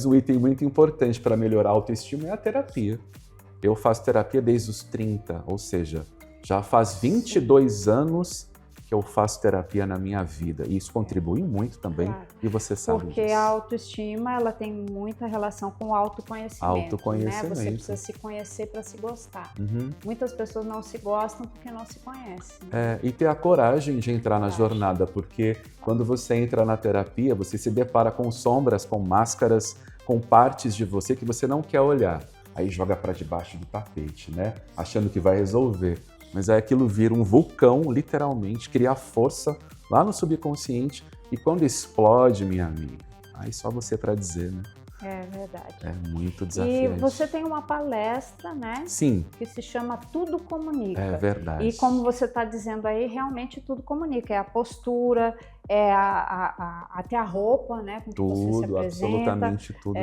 um item muito importante para melhorar a autoestima é a terapia. Eu faço terapia desde os 30, ou seja, já faz 22 anos que eu faço terapia na minha vida. E isso contribui muito também, claro. E você sabe porque disso. A autoestima, ela tem muita relação com o autoconhecimento. Né? Você precisa se conhecer para se gostar. Muitas pessoas não se gostam porque não se conhecem. E ter a coragem de entrar na jornada, porque quando você entra na terapia, você se depara com sombras, com máscaras, com partes de você que você não quer olhar. Aí joga para debaixo do tapete, né? Achando que vai resolver. Mas aí aquilo vira um vulcão, literalmente, cria força lá no subconsciente e quando explode, minha amiga, aí só você para dizer, né? É verdade. É muito desafiante. E você tem uma palestra, né? Sim. Que se chama Tudo Comunica. É verdade. E como você está dizendo aí, realmente tudo comunica. É a postura, até a roupa, né, com que você se Tudo, apresenta, absolutamente tudo.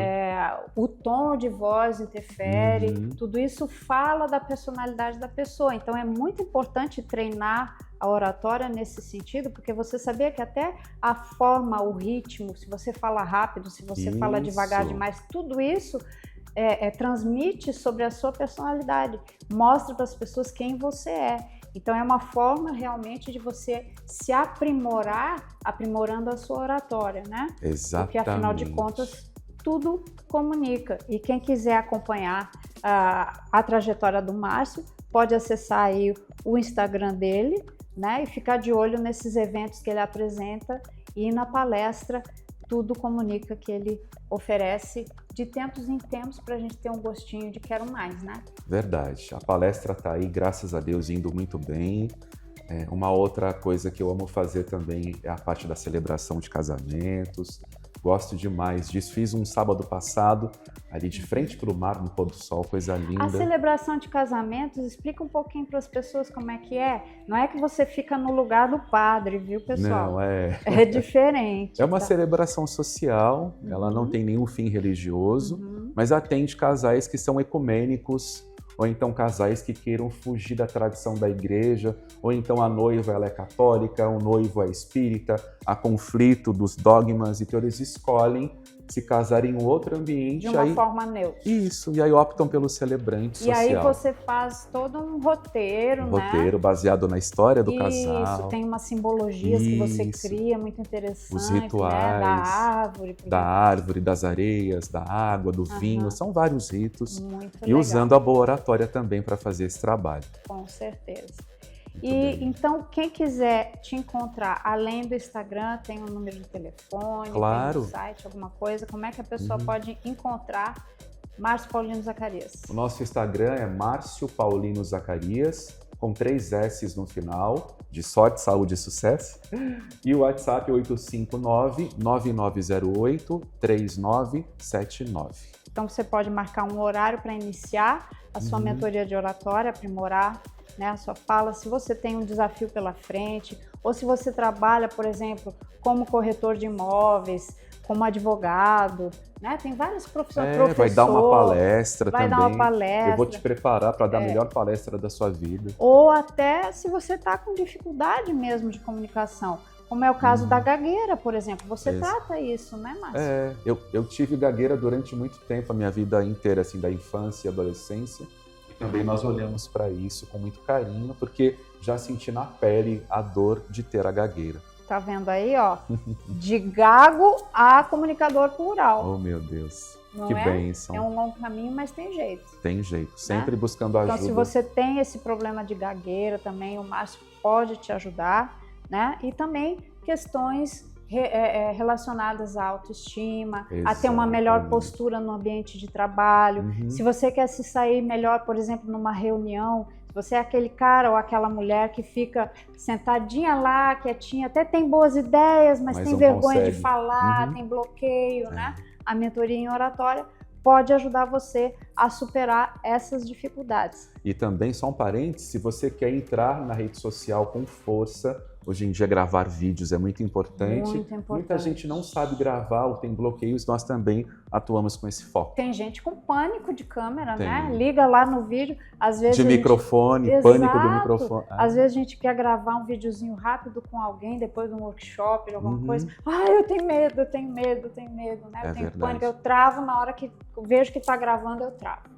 o tom de voz interfere, tudo isso fala da personalidade da pessoa. Então é muito importante treinar a oratória nesse sentido, porque você sabia que até a forma, o ritmo, se você fala rápido, se você fala devagar demais, tudo isso transmite sobre a sua personalidade, mostra para as pessoas quem você é. Então é uma forma realmente de você se aprimorar, aprimorando a sua oratória, né? Exatamente. Porque afinal de contas, tudo comunica. E quem quiser acompanhar a trajetória do Márcio, pode acessar aí o Instagram dele, né? E ficar de olho nesses eventos que ele apresenta e na palestra Tudo Comunica que ele oferece de tempos em tempos para a gente ter um gostinho de quero mais, né? Verdade. A palestra está aí, graças a Deus, indo muito bem. Uma outra coisa que eu amo fazer também é a parte da celebração de casamentos. Gosto demais disso. Fiz um sábado passado, ali de frente para o mar, no pôr do sol, coisa linda. A celebração de casamentos, explica um pouquinho para as pessoas como é que é. Não é que você fica no lugar do padre, viu, pessoal? Não, é diferente. É uma celebração social, ela não tem nenhum fim religioso, mas atende casais que são ecumênicos, ou então casais que queiram fugir da tradição da igreja, ou então a noiva ela é católica, o noivo é espírita, há conflito dos dogmas, então eles escolhem se casar em um outro ambiente. De uma forma neutra. Isso, e aí optam pelo celebrante social. E aí você faz todo um roteiro, né? Roteiro baseado na história do casal. Isso, tem umas simbologias que você cria, muito interessante. Os rituais, né? Da árvore, das areias, da água, do vinho, são vários ritos. Muito e legal. usando a boa oratória também para fazer esse trabalho. Com certeza. Então, quem quiser te encontrar, além do Instagram, tem um número de telefone, claro. Tem um site, alguma coisa, como é que a pessoa pode encontrar Márcio Paulino Zacarias? O nosso Instagram é Márcio Paulino Zacarias, com 3 S's no final, de sorte, saúde e sucesso. E o WhatsApp é 859-9908-3979. Então, você pode marcar um horário para iniciar a sua mentoria de oratória, aprimorar, né, a sua fala. Se você tem um desafio pela frente, ou se você trabalha, por exemplo, como corretor de imóveis, como advogado, né? Tem várias profissões. Vai dar uma palestra também. Vai dar uma palestra. Eu vou te preparar para dar a melhor palestra da sua vida. Ou até se você está com dificuldade mesmo de comunicação, como é o caso da gagueira, por exemplo. Você trata isso, né, Márcio? Eu tive gagueira durante muito tempo, a minha vida inteira, assim, da infância e adolescência. Também nós olhamos para isso com muito carinho, porque já senti na pele a dor de ter a gagueira. Tá vendo aí, ó? De gago a comunicador plural. Oh, meu Deus. Não que é? bênção. É um longo caminho, mas tem jeito. Tem jeito. Sempre buscando ajuda. Então, se você tem esse problema de gagueira também, o Márcio pode te ajudar, né? E também questões relacionadas à autoestima, a ter uma melhor postura no ambiente de trabalho. Se você quer se sair melhor, por exemplo, numa reunião, se você é aquele cara ou aquela mulher que fica sentadinha lá, quietinha, até tem boas ideias, mas tem vergonha de falar, tem bloqueio, né? A mentoria em oratória pode ajudar você a superar essas dificuldades. E também, só um parênteses, se você quer entrar na rede social com força, hoje em dia gravar vídeos é muito importante. Muito importante. Muita gente não sabe gravar ou tem bloqueios, nós também atuamos com esse foco. Tem gente com pânico de câmera, né? Liga lá no vídeo, às vezes... De microfone, pânico do microfone. Às vezes a gente quer gravar um videozinho rápido com alguém, depois de um workshop, de alguma coisa. Eu tenho medo, né? Eu tenho pânico, eu travo na hora que eu vejo que tá gravando, eu travo.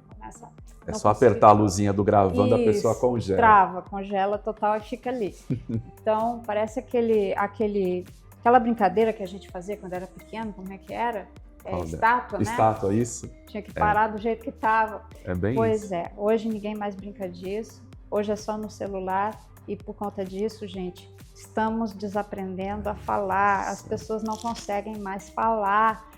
É só apertar a luzinha do gravando, a pessoa congela. Trava, congela total e fica ali. Então, parece aquela brincadeira que a gente fazia quando era pequeno, como é que era? Estátua, né? Estátua, isso. Tinha que parar do jeito que estava. É bem pois isso. é, hoje ninguém mais brinca disso, hoje é só no celular e por conta disso, gente, estamos desaprendendo a falar, as pessoas não conseguem mais falar.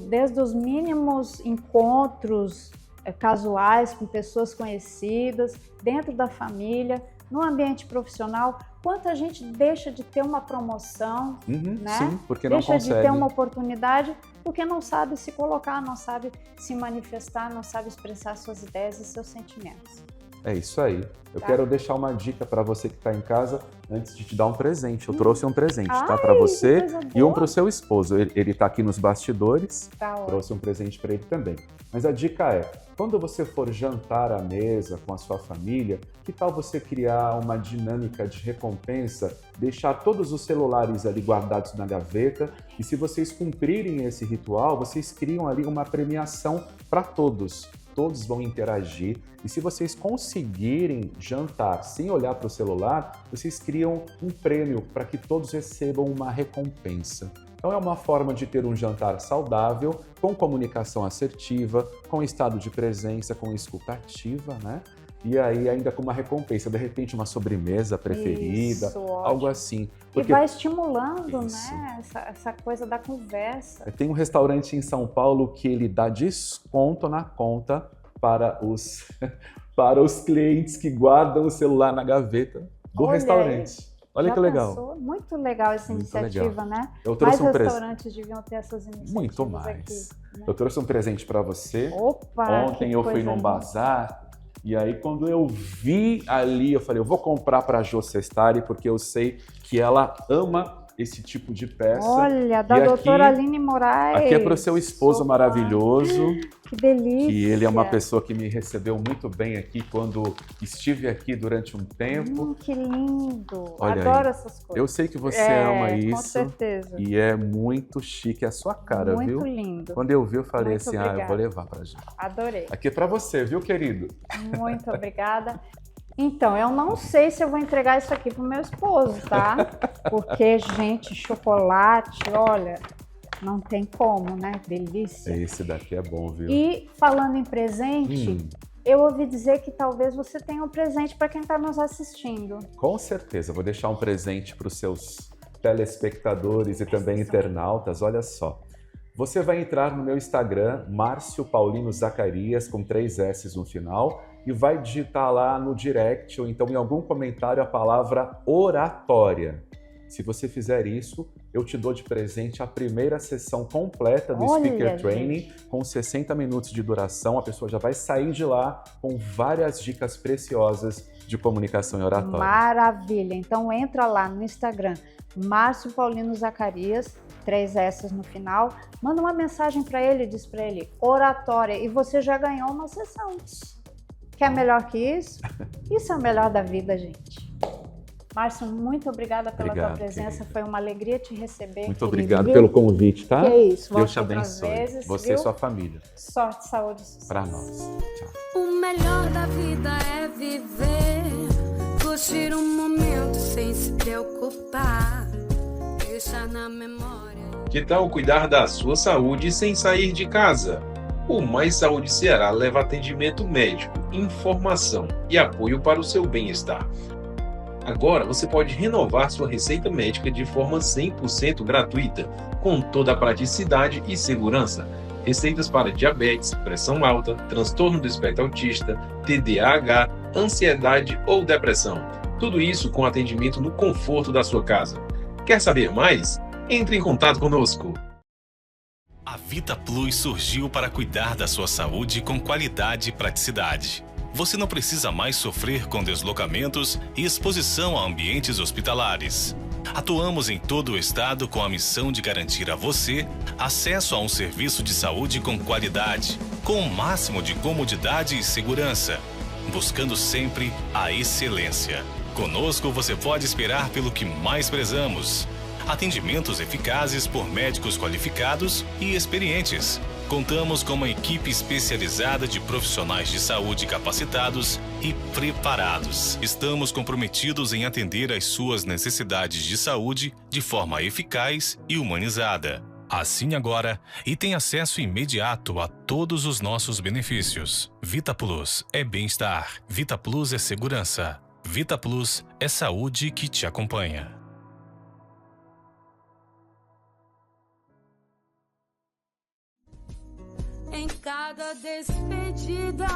Desde os mínimos encontros casuais com pessoas conhecidas, dentro da família, no ambiente profissional, quanta gente deixa de ter uma promoção, né? Sim, porque não consegue. Deixa de ter uma oportunidade porque não sabe se colocar, não sabe se manifestar, não sabe expressar suas ideias e seus sentimentos. É isso aí. Eu quero deixar uma dica para você que está em casa antes de te dar um presente. Eu trouxe um presente, tá? Para você e um para o seu esposo. Ele está aqui nos bastidores. Trouxe um presente para ele também. Mas a dica é, quando você for jantar à mesa com a sua família, que tal você criar uma dinâmica de recompensa, deixar todos os celulares ali guardados na gaveta e se vocês cumprirem esse ritual, vocês criam ali uma premiação para todos. Todos vão interagir e se vocês conseguirem jantar sem olhar para o celular, vocês criam um prêmio para que todos recebam uma recompensa. Então é uma forma de ter um jantar saudável, com comunicação assertiva, com estado de presença, com escuta ativa, né? E aí ainda com uma recompensa, de repente uma sobremesa preferida, Isso, algo assim. Porque... E vai estimulando, né, essa coisa da conversa. Tem um restaurante em São Paulo que ele dá desconto na conta para os clientes que guardam o celular na gaveta do restaurante. Olha que legal. Pensou? Muito legal essa iniciativa, né? Eu trouxe mais restaurantes deviam ter essas iniciativas. Muito mais. Aqui, né? Eu trouxe um presente para você. Opa! Ontem eu fui num bazar. E aí, quando eu vi ali, eu falei, eu vou comprar para a Jô Sestari, porque eu sei que ela ama esse tipo de peça. Olha, da doutora Aline Moraes. Aqui é para o seu esposo maravilhoso. Que delícia. Que ele é uma pessoa que me recebeu muito bem aqui quando estive aqui durante um tempo. Que lindo. Olha adoro aí. Essas coisas. Eu sei que você ama isso. Com certeza. E é muito chique a sua cara, viu? Muito lindo. Quando eu vi, eu falei muito assim, obrigada. eu vou levar pra gente. Adorei. Aqui é pra você, viu, querido? Muito obrigada. Então, eu não sei se eu vou entregar isso aqui pro meu esposo, tá? Porque, gente, chocolate, olha, não tem como, né? Delícia. Esse daqui é bom, viu? E falando em presente, eu ouvi dizer que talvez você tenha um presente para quem está nos assistindo. Com certeza, vou deixar um presente para os seus telespectadores e também internautas. Olha só, você vai entrar no meu Instagram, Márcio Paulino Zacarias, com 3 S no final, e vai digitar lá no direct ou então em algum comentário a palavra oratória. Se você fizer isso, eu te dou de presente a primeira sessão completa do Speaker Training, com 60 minutos de duração. A pessoa já vai sair de lá com várias dicas preciosas de comunicação e oratória. Maravilha! Então entra lá no Instagram, Márcio Paulino Zacarias, 3 S no final, manda uma mensagem para ele, diz para ele, oratória, e você já ganhou uma sessão. Quer melhor que isso? Isso é o melhor da vida, gente. Márcio, muito obrigada pela tua presença, foi uma alegria te receber. Muito obrigado pelo convite, tá? Que é isso, Deus te abençoe, você e sua família. Sorte, saúde e sucesso. Para nós. Tchau. O melhor da vida é viver, curtir um momento sem se preocupar, deixar na memória. Que tal cuidar da sua saúde sem sair de casa? O Mais Saúde Ceará leva atendimento médico, informação e apoio para o seu bem-estar. Agora você pode renovar sua receita médica de forma 100% gratuita, com toda a praticidade e segurança. Receitas para diabetes, pressão alta, transtorno do espectro autista, TDAH, ansiedade ou depressão. Tudo isso com atendimento no conforto da sua casa. Quer saber mais? Entre em contato conosco. A Vita Plus surgiu para cuidar da sua saúde com qualidade e praticidade. Você não precisa mais sofrer com deslocamentos e exposição a ambientes hospitalares. Atuamos em todo o estado com a missão de garantir a você acesso a um serviço de saúde com qualidade, com o máximo de comodidade e segurança, buscando sempre a excelência. Conosco você pode esperar pelo que mais prezamos. Atendimentos eficazes por médicos qualificados e experientes. Contamos com uma equipe especializada de profissionais de saúde capacitados e preparados. Estamos comprometidos em atender às suas necessidades de saúde de forma eficaz e humanizada. Assine agora e tenha acesso imediato a todos os nossos benefícios. Vita Plus é bem-estar. Vita Plus é segurança. Vita Plus é saúde que te acompanha. Em cada despedida,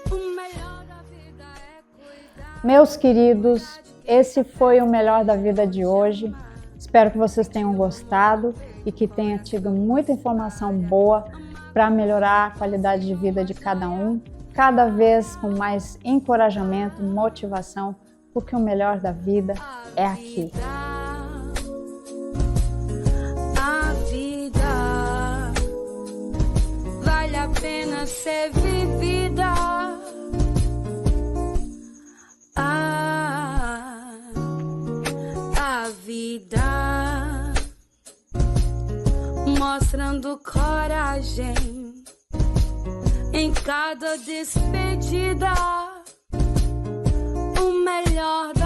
o melhor da vida é cuidar. Meus queridos, esse foi o melhor da vida de hoje. Espero que vocês tenham gostado e que tenha tido muita informação boa para melhorar a qualidade de vida de cada um. cada vez com mais encorajamento, motivação, porque o melhor da vida é aqui. A vida vale a pena ser vivida. A vida mostrando coragem em cada despedida, o melhor da